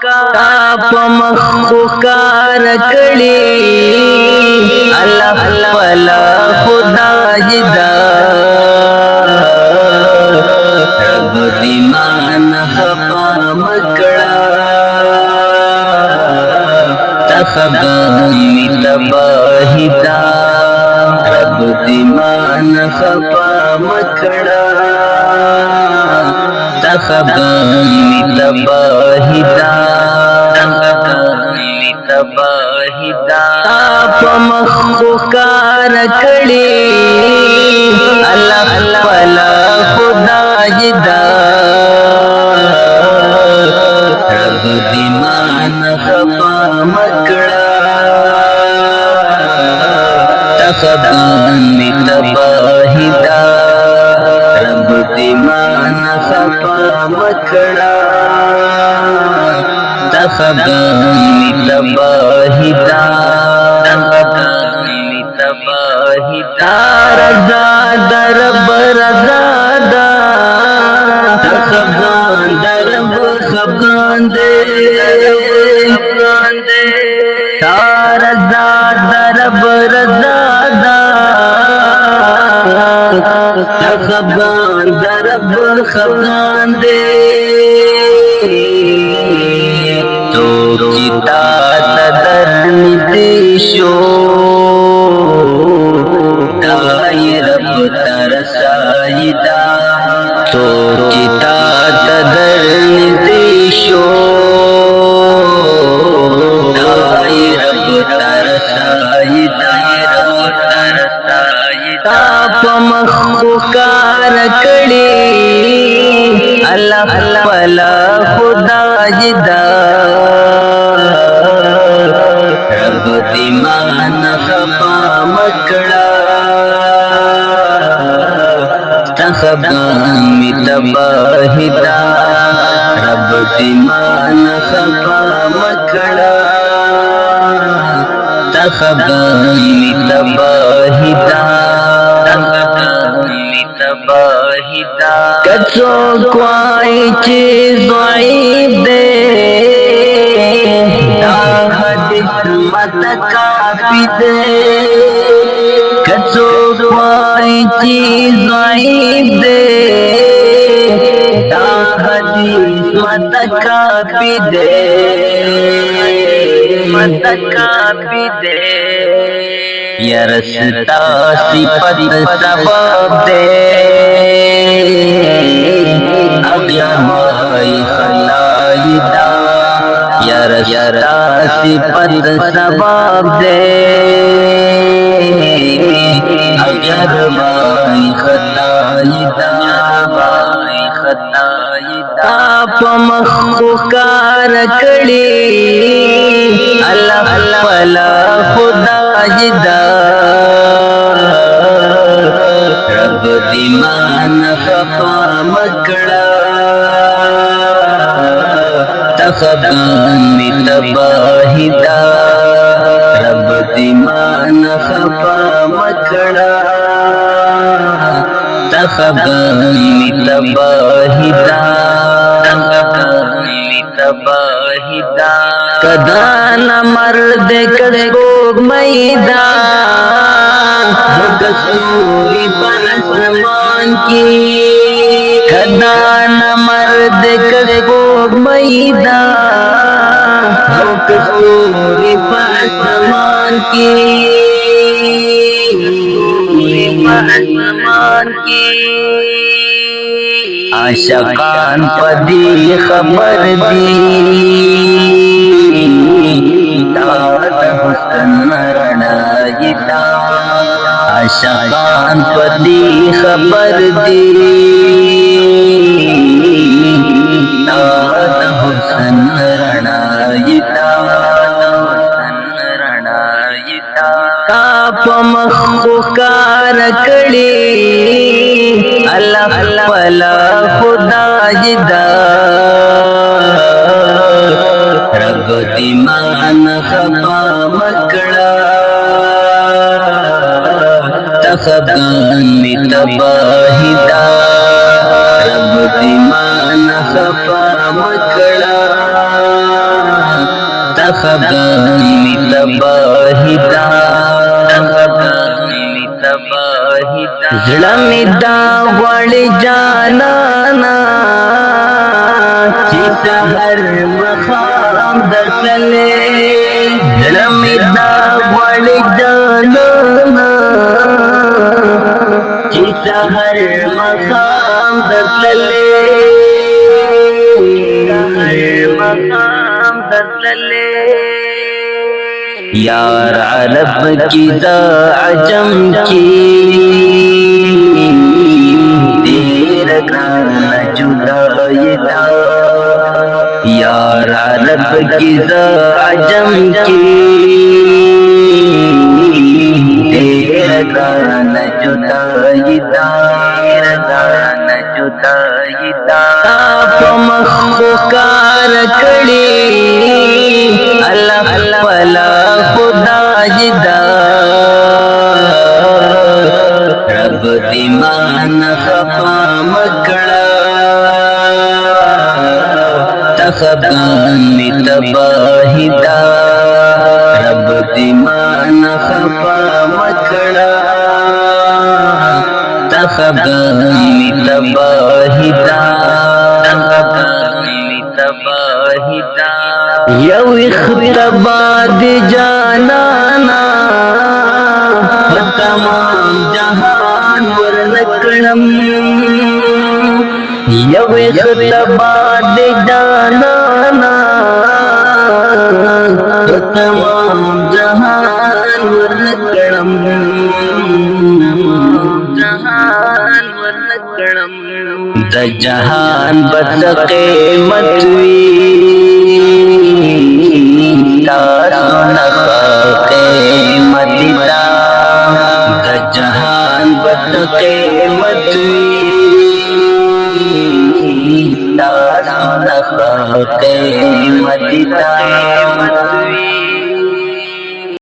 काप मखुकार कड़ी अल्लाह वाला खुदा जिदा रब दीमान खपा मकड़ा तखबी तबाहिदा रब दीमान खपा मकड़ा तखबी तबाहिदा तबाहिदा आप मखुकार कड़ी अल्लाह वाला खुदा जिदा रब दीमान खपा मकड़ा तखबी तबाहिदा रब दीमान खपा मकड़ा तखबी तबाहिदा तबाहिदा रज़ा दरब रज़ादा खफगान दरब खफगान दे रज़ा दरब रज़ादा खफगान दरब खफगान दे तो किता तदर निदेशो दाई रब तरसाइदा तो किता तदर निदेशो दाई रब तरसाइदा आप मखुकार कड़ी अल्लाह वाला खुदा जिदा रब दीमान खपा मकड़ा तखबी तबाहिदा रब दीमान खपा मकड़ा तखबी तबाहिदा तबाहिदा कचो कोई चीज़ दे मत काफी दे कचो कोई चीज़ दे मत काफी दे मत काफी दे यरसता सिपत सबब दे अगमाई खलाइदा यरसता सिपत सबब दे अगमाई खलाइदा आप मखुकार कड़ी अल्लाह वाला खुदा जिदा रब दीमान खपा मकड़ा तखबी तबाहिदा रब दीमान खपा मकड़ा तखबी तबाहिदा तबाहिदा कदान मर्द कसो मैदा कसूरी पनसमान की कदान मर्द कसो मैदा कसूरी पनसमान की आशकान पदी खबर दी दात हुस्न रणजिता आशकान पदी खबर दी दात हुस्न रणजिता काप मखुकार कड़ी अल्लाह वाला खुदा जिदा रब दीमान खपा मकड़ा तखबी तबाहिदा रब दीमान खपा मकड़ा تخبغان تباہیتا زړه مې دا غواړي جانانا چې سحر مخام درتلې زړه مې دا غواړي جانانا چې سحر مخام درتلې یار عرب کی دا عجم کی دیر گرانا جدائی دا یار عرب کی دا عجم کی دیر گرانا جدائی دا تاپ مخبکار کڑی اللہ پلا خدا جدا رب دیمان خفا مکڑا تخبان می تباہی دا رب دیمان خفا مکڑا تخبان می تباہی دا یو اختبار دی جانانا تمام جہان ورنکڑم یو اختبار دی جانانا تمام جہان ورنکڑم دا جہان بد قیمت وی تاسو نخا قیمت دا دا جہان بد قیمت وی تاسو نخا قیمت دا